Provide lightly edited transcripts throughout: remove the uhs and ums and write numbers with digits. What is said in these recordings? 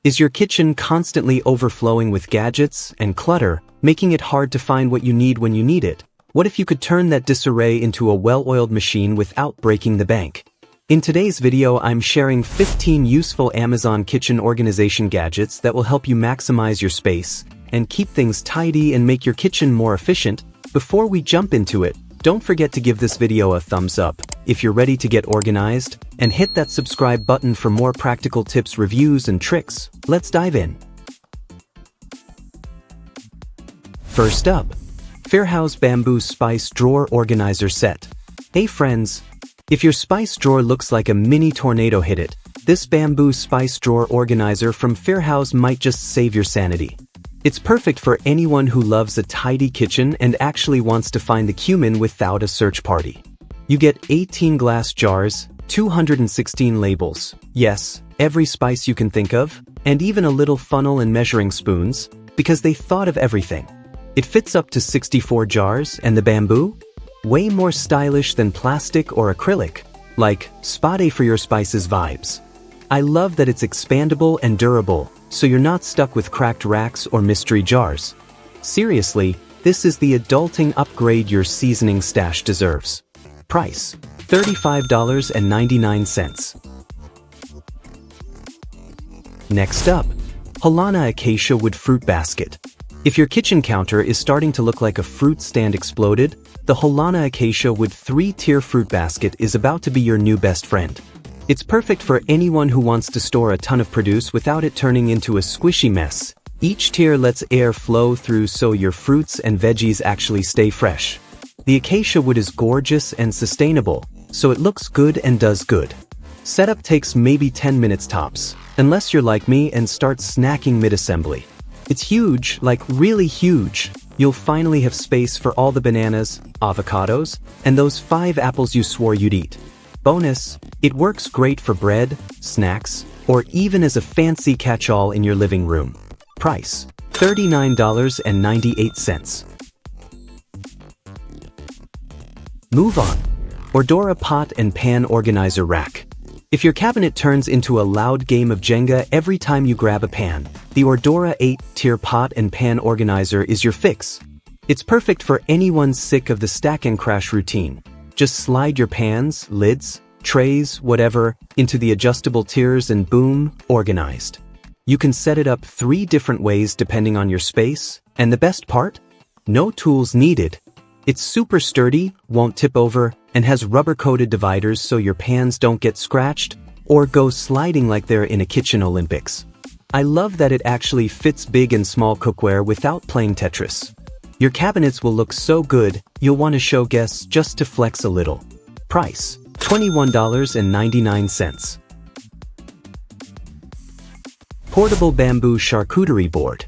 Is your kitchen constantly overflowing with gadgets and clutter, making it hard to find what you need when you need it? What if you could turn that disarray into a well-oiled machine without breaking the bank? In today's video, I'm sharing 15 useful Amazon kitchen organization gadgets that will help you maximize your space and keep things tidy and make your kitchen more efficient. Before we jump into it, don't forget to give this video a thumbs up if you're ready to get organized, and hit that subscribe button for more practical tips, reviews, and tricks. Let's dive in. First up, Fairhouse Bamboo Spice Drawer Organizer Set. Hey friends, if your spice drawer looks like a mini tornado hit it, this bamboo spice drawer organizer from Fairhouse might just save your sanity. It's perfect for anyone who loves a tidy kitchen and actually wants to find the cumin without a search party. You get 18 glass jars, 216 labels, yes, every spice you can think of, and even a little funnel and measuring spoons, because they thought of everything. It fits up to 64 jars, and the bamboo? Way more stylish than plastic or acrylic, like spade for your spices vibes. I love that it's expandable and durable, so you're not stuck with cracked racks or mystery jars. Seriously, this is the adulting upgrade your seasoning stash deserves. Price: $35.99. Next up, HOLANA Acacia Wood Fruit Basket. If your kitchen counter is starting to look like a fruit stand exploded, the HOLANA Acacia Wood 3-tier fruit basket is about to be your new best friend. It's perfect for anyone who wants to store a ton of produce without it turning into a squishy mess. Each tier lets air flow through so your fruits and veggies actually stay fresh. The acacia wood is gorgeous and sustainable, so it looks good and does good. Setup takes maybe 10 minutes tops, unless you're like me and start snacking mid-assembly. It's huge, like really huge. You'll finally have space for all the bananas, avocados, and those 5 apples you swore you'd eat. Bonus, it works great for bread, snacks, or even as a fancy catch-all in your living room. Price: $39.98. Move on. ORDORA Pot and Pan Organizer Rack. If your cabinet turns into a loud game of Jenga every time you grab a pan, the ORDORA 8-tier pot and pan organizer is your fix. It's perfect for anyone sick of the stack and crash routine. Just slide your pans, lids, trays, whatever, into the adjustable tiers and boom, organized. You can set it up 3 different ways depending on your space, and the best part? No tools needed. It's super sturdy, won't tip over, and has rubber-coated dividers so your pans don't get scratched or go sliding like they're in a kitchen Olympics. I love that it actually fits big and small cookware without playing Tetris. Your cabinets will look so good, you'll want to show guests just to flex a little. Price: $21.99. Portable Bamboo Charcuterie Board.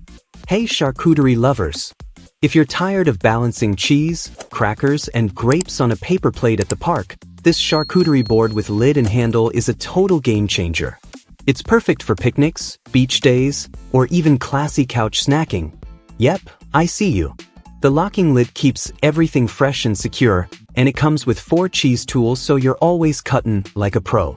Hey charcuterie lovers! If you're tired of balancing cheese, crackers, and grapes on a paper plate at the park, this charcuterie board with lid and handle is a total game changer. It's perfect for picnics, beach days, or even classy couch snacking. Yep, I see you. The locking lid keeps everything fresh and secure, and it comes with 4 cheese tools so you're always cutting like a pro.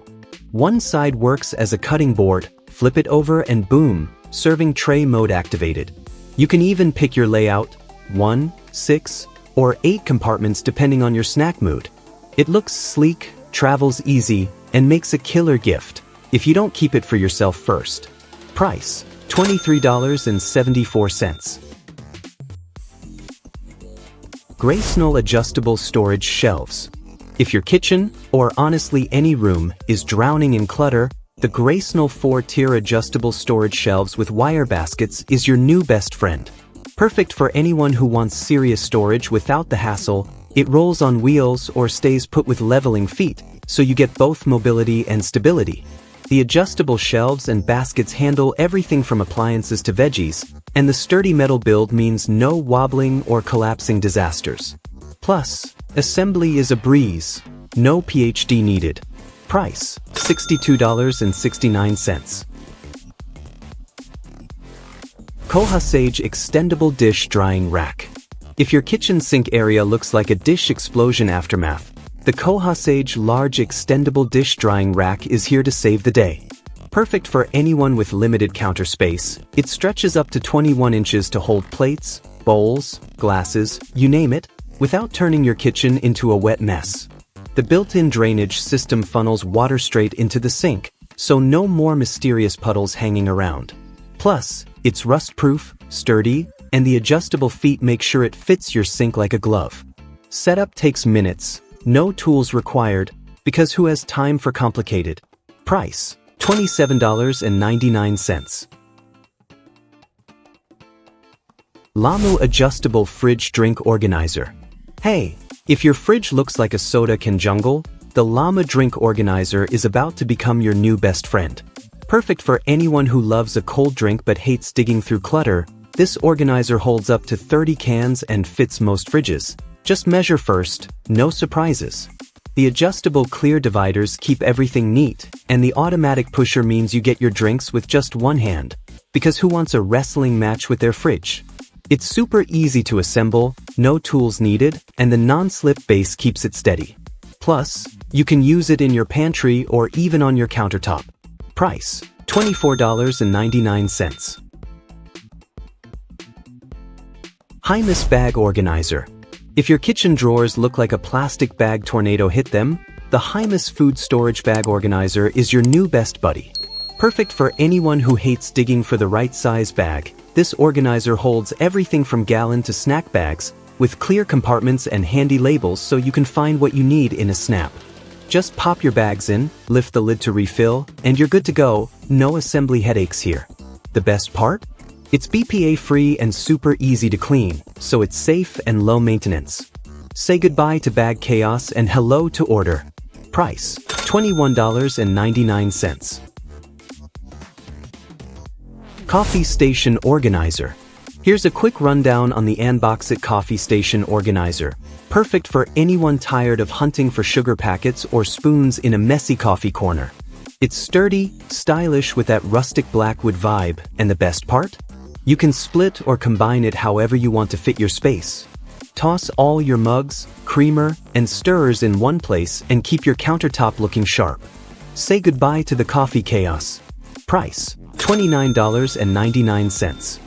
One side works as a cutting board, flip it over and boom, serving tray mode activated. You can even pick your layout, 1, 6, or 8 compartments depending on your snack mood. It looks sleek, travels easy, and makes a killer gift if you don't keep it for yourself first. Price: $23.74. Gracenal Adjustable Storage Shelves. If your kitchen, or honestly any room, is drowning in clutter, the Gracenal 4-tier adjustable storage shelves with wire baskets is your new best friend. Perfect for anyone who wants serious storage without the hassle. It rolls on wheels or stays put with leveling feet, so you get both mobility and stability. The adjustable shelves and baskets handle everything from appliances to veggies, and the sturdy metal build means no wobbling or collapsing disasters. Plus, assembly is a breeze. No PhD needed. Price: $62.69. COHOSEGE Extendable Dish Drying Rack. If your kitchen sink area looks like a dish explosion aftermath, the COHOSEGE Large Extendable Dish Drying Rack is here to save the day. Perfect for anyone with limited counter space, it stretches up to 21 inches to hold plates, bowls, glasses, you name it, without turning your kitchen into a wet mess. The built-in drainage system funnels water straight into the sink, so no more mysterious puddles hanging around. Plus, it's rust-proof, sturdy, and the adjustable feet make sure it fits your sink like a glove. Setup takes minutes, no tools required, because who has time for complicated? Price: $27.99. LAMU Adjustable Fridge Drink Organizer. Hey, if your fridge looks like a soda can jungle, the LAMU Drink Organizer is about to become your new best friend. Perfect for anyone who loves a cold drink but hates digging through clutter, this organizer holds up to 30 cans and fits most fridges. Just measure first, no surprises. The adjustable clear dividers keep everything neat, and the automatic pusher means you get your drinks with just one hand. Because who wants a wrestling match with their fridge? It's super easy to assemble, no tools needed, and the non-slip base keeps it steady. Plus, you can use it in your pantry or even on your countertop. Price: $24.99. HIMUS Bag Organizer. If your kitchen drawers look like a plastic bag tornado hit them, the HIMUS Food Storage Bag Organizer is your new best buddy. Perfect for anyone who hates digging for the right size bag, this organizer holds everything from gallon to snack bags, with clear compartments and handy labels so you can find what you need in a snap. Just pop your bags in, lift the lid to refill, and you're good to go, no assembly headaches here. The best part? It's BPA-free and super easy to clean, so it's safe and low maintenance. Say goodbye to bag chaos and hello to order. Price: $21.99. Coffee Station Organizer. Here's a quick rundown on the Unbox It Coffee Station Organizer. Perfect for anyone tired of hunting for sugar packets or spoons in a messy coffee corner. It's sturdy, stylish with that rustic blackwood vibe, and the best part? You can split or combine it however you want to fit your space. Toss all your mugs, creamer, and stirrers in one place and keep your countertop looking sharp. Say goodbye to the coffee chaos. Price: $29.99.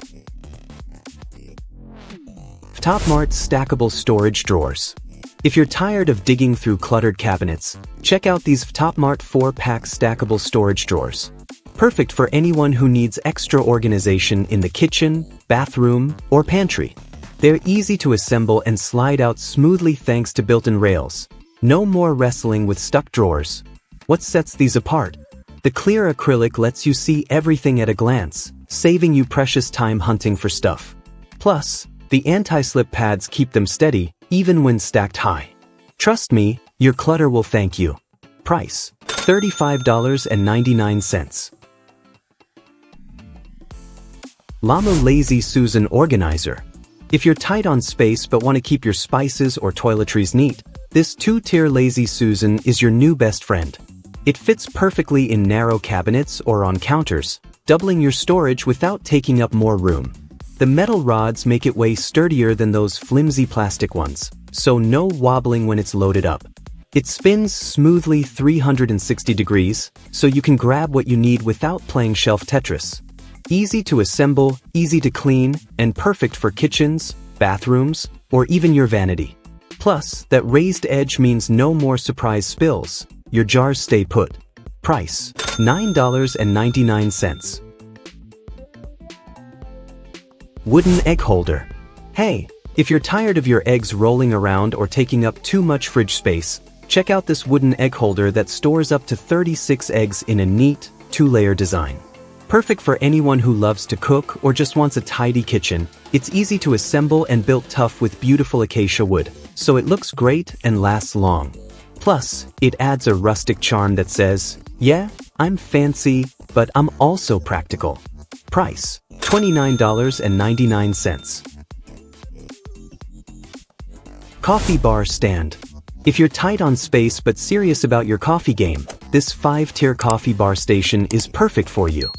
Vtopmart Stackable Storage Drawers. If you're tired of digging through cluttered cabinets, check out these Vtopmart 4-pack stackable storage drawers. Perfect for anyone who needs extra organization in the kitchen, bathroom, or pantry. They're easy to assemble and slide out smoothly thanks to built-in rails. No more wrestling with stuck drawers. What sets these apart? The clear acrylic lets you see everything at a glance, saving you precious time hunting for stuff. Plus, the anti-slip pads keep them steady, even when stacked high. Trust me, your clutter will thank you. Price: $35.99. LAMU Lazy Susan Organizer. If you're tight on space but want to keep your spices or toiletries neat, this 2-tier Lazy Susan is your new best friend. It fits perfectly in narrow cabinets or on counters, doubling your storage without taking up more room. The metal rods make it way sturdier than those flimsy plastic ones, so no wobbling when it's loaded up. It spins smoothly 360 degrees, so you can grab what you need without playing shelf Tetris. Easy to assemble, easy to clean, and perfect for kitchens, bathrooms, or even your vanity. Plus, that raised edge means no more surprise spills. Your jars stay put. Price: $9.99. Wooden Egg Holder. Hey, if you're tired of your eggs rolling around or taking up too much fridge space, check out this wooden egg holder that stores up to 36 eggs in a neat, 2-layer design. Perfect for anyone who loves to cook or just wants a tidy kitchen. It's easy to assemble and built tough with beautiful acacia wood, so it looks great and lasts long. Plus, it adds a rustic charm that says, "Yeah, I'm fancy, but I'm also practical." Price: $29.99. Coffee Bar Stand. If you're tight on space but serious about your coffee game, this 5-tier coffee bar station is perfect for you.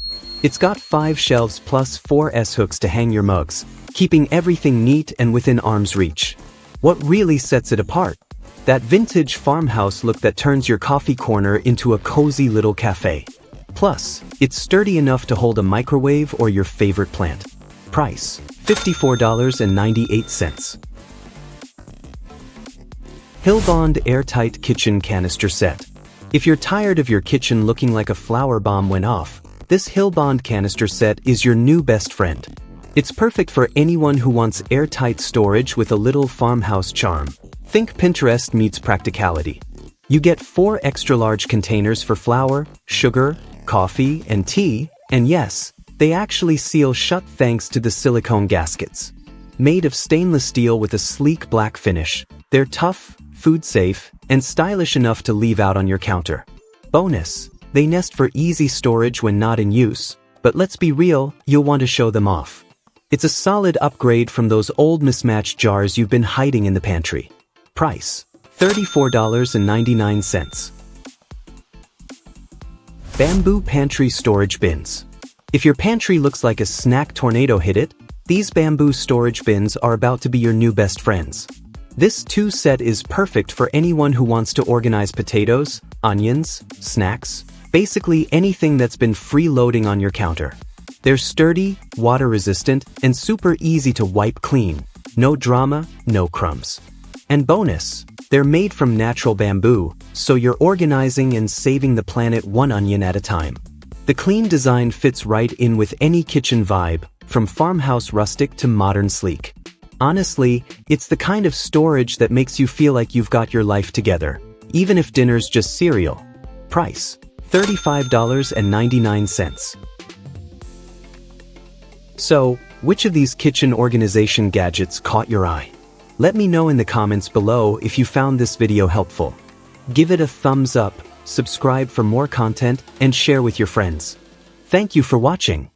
It's got 5 shelves plus 4 S-hooks to hang your mugs, keeping everything neat and within arm's reach. What really sets it apart? That vintage farmhouse look that turns your coffee corner into a cozy little cafe. Plus, it's sturdy enough to hold a microwave or your favorite plant. Price, $54.98. Hillbond Airtight Kitchen Canister Set. If you're tired of your kitchen looking like a flower bomb went off, this Hillbond canister set is your new best friend. It's perfect for anyone who wants airtight storage with a little farmhouse charm. Think Pinterest meets practicality. You get 4 extra-large containers for flour, sugar, coffee, and tea, and yes, they actually seal shut thanks to the silicone gaskets. Made of stainless steel with a sleek black finish, they're tough, food-safe, and stylish enough to leave out on your counter. Bonus, they nest for easy storage when not in use, but let's be real, you'll want to show them off. It's a solid upgrade from those old mismatched jars you've been hiding in the pantry. Price, $34.99. Bamboo Pantry Storage Bins. If your pantry looks like a snack tornado hit it, these bamboo storage bins are about to be your new best friends. This 2 set is perfect for anyone who wants to organize potatoes, onions, snacks, basically anything that's been freeloading on your counter. They're sturdy, water-resistant, and super easy to wipe clean. No drama, no crumbs. And bonus, they're made from natural bamboo, so you're organizing and saving the planet one onion at a time. The clean design fits right in with any kitchen vibe, from farmhouse rustic to modern sleek. Honestly, it's the kind of storage that makes you feel like you've got your life together, even if dinner's just cereal. Price, $35.99. So, which of these kitchen organization gadgets caught your eye? Let me know in the comments below if you found this video helpful. Give it a thumbs up, subscribe for more content, and share with your friends. Thank you for watching.